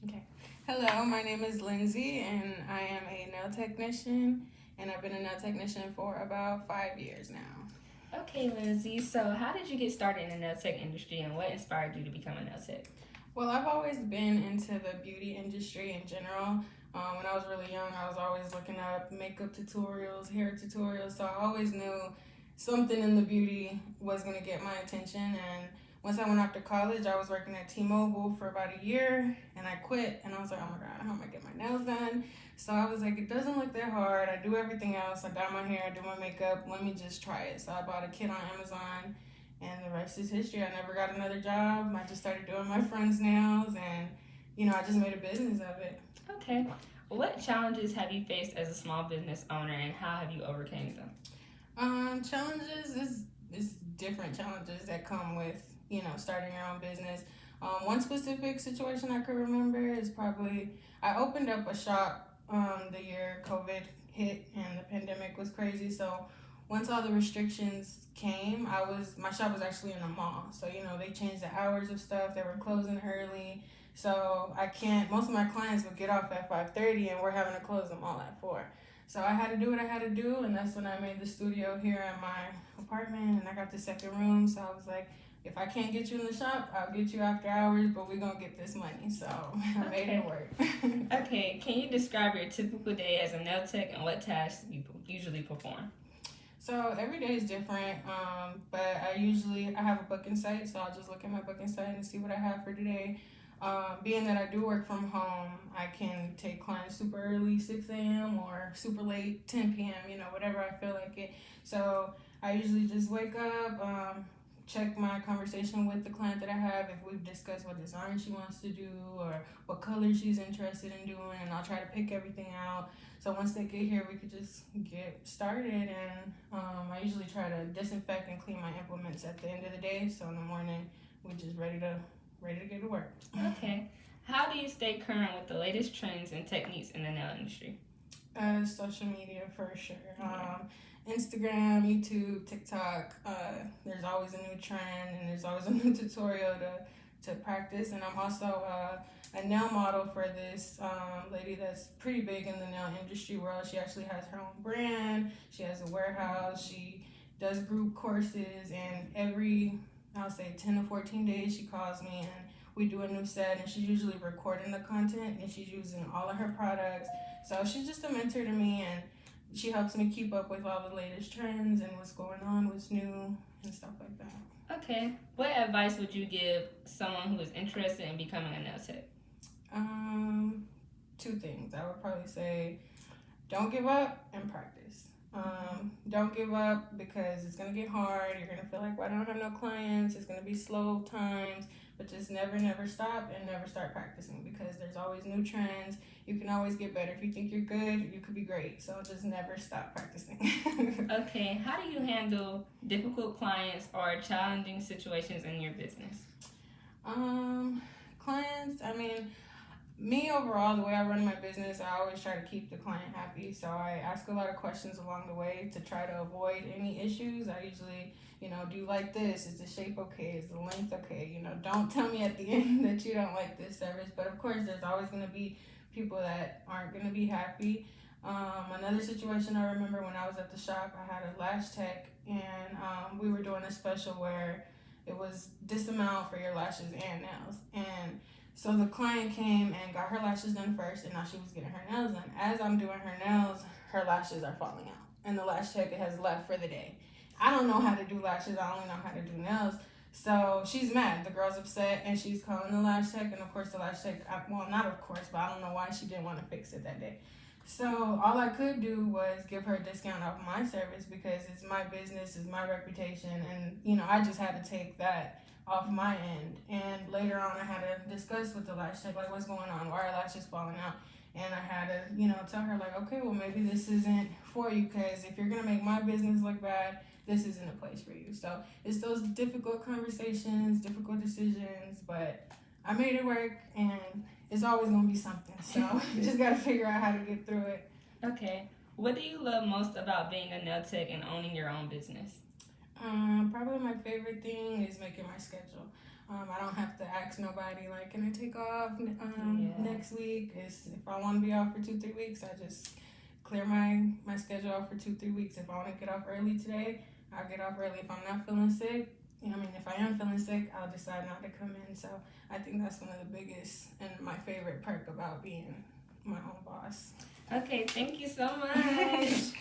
Okay. Hello, my name is Ligncy, and I am a nail technician, and I've been a nail technician for about 5 years now. Okay, Lindsay. So, how did you get started in the nail tech industry, and what inspired you to become a nail tech? Well, I've always been into the beauty industry in general. When I was really young, I was always looking up makeup tutorials, hair tutorials, so I always knew something in the beauty was going to get my attention. And once I went off to college, I was working at T-Mobile for about a year, and I quit. And I was like, oh my God, how am I get my nails done? So I was like, it doesn't look that hard. I do everything else. I dye my hair, I do my makeup. Let me just try it. So I bought a kit on Amazon, and the rest is history. I never got another job. I just started doing my friends' nails, and I just made a business of it. Okay. What challenges have you faced as a small business owner, and how have you overcame them? Challenges is different challenges that come with starting your own business. One specific situation I could remember is probably I opened up a shop the year COVID hit and the pandemic was crazy. So once all the restrictions came, my shop was actually in a mall. So they changed the hours of stuff. They were closing early. So I can't. Most of my clients would get off at 5:30, and we're having to close them all at 4. So I had to do what I had to do, and that's when I made the studio here at my apartment, and I got the second room. So I was like, if I can't get you in the shop, I'll get you after hours, but we're gonna get this money. So I made it work. Okay, can you describe your typical day as a nail tech and what tasks you usually perform? So every day is different, but I have a booking site, so I'll just look at my booking site and see what I have for today. Being that I do work from home, I can take clients super early, 6 a.m. or super late, 10 p.m., whatever I feel like it. So I usually just wake up, check my conversation with the client that I have, if we've discussed what design she wants to do or what color she's interested in doing, and I'll try to pick everything out. So once they get here, we could just get started, and I usually try to disinfect and clean my implements at the end of the day. So in the morning, we're just ready to get to work. Okay. How do you stay current with the latest trends and techniques in the nail industry? Social media for sure. Instagram, YouTube, TikTok. There's always a new trend, and there's always a new tutorial to practice. And I'm also a nail model for this lady that's pretty big in the nail industry world. She actually has her own brand. She has a warehouse. She does group courses, and every, I'll say, 10 to 14 days, she calls me and we do a new set, and she's usually recording the content, and she's using all of her products. So she's just a mentor to me, and she helps me keep up with all the latest trends and what's going on, what's new, and stuff like that. Okay. What advice would you give someone who is interested in becoming a nail tech? Two things. I would probably say don't give up and practice. Don't give up because it's gonna get hard. You're gonna feel like, well, I don't have no clients. It's gonna be slow times, but just never stop and never start practicing because there's always new trends. You can always get better. If you think you're good, you could be great. So just never stop practicing. Okay, how do you handle difficult clients or challenging situations in your business? Clients, I mean, me overall, the way I run my business, I always try to keep the client happy. So I ask a lot of questions along the way to try to avoid any issues. I usually, do you like this? Is the shape okay? Is the length okay? Don't tell me at the end that you don't like this service. But of course, there's always going to be people that aren't going to be happy. Another situation I remember when I was at the shop, I had a lash tech, and we were doing a special where it was this amount for your lashes and nails. And so the client came and got her lashes done first, and now she was getting her nails done. As I'm doing her nails, her lashes are falling out, and the lash tech has left for the day. I don't know how to do lashes. I only know how to do nails. So she's mad. The girl's upset, and she's calling the lash tech. And of course, the lash tech, well, not of course, but I don't know why she didn't want to fix it that day. So all I could do was give her a discount off my service because it's my business, it's my reputation, and I just had to take that off my end. And later on, I had to discuss with the lash tech, like, what's going on? Why are lashes falling out? And I had to, tell her, like, okay, well, maybe this isn't for you because if you're going to make my business look bad, this isn't a place for you. So it's those difficult conversations, difficult decisions, but I made it work, and it's always going to be something. So you just got to figure out how to get through it. Okay. What do you love most about being a nail tech and owning your own business? Probably my favorite thing is making my schedule. I don't have to ask nobody like, can I take off Yeah. next week? If I want to be off for 2-3 weeks, I just clear my schedule off for 2-3 weeks. If I want to get off early today, I'll get off early. If I'm not feeling sick, if I am feeling sick, I'll decide not to come in. So I think that's one of the biggest and my favorite perk about being my own boss. Okay, thank you so much.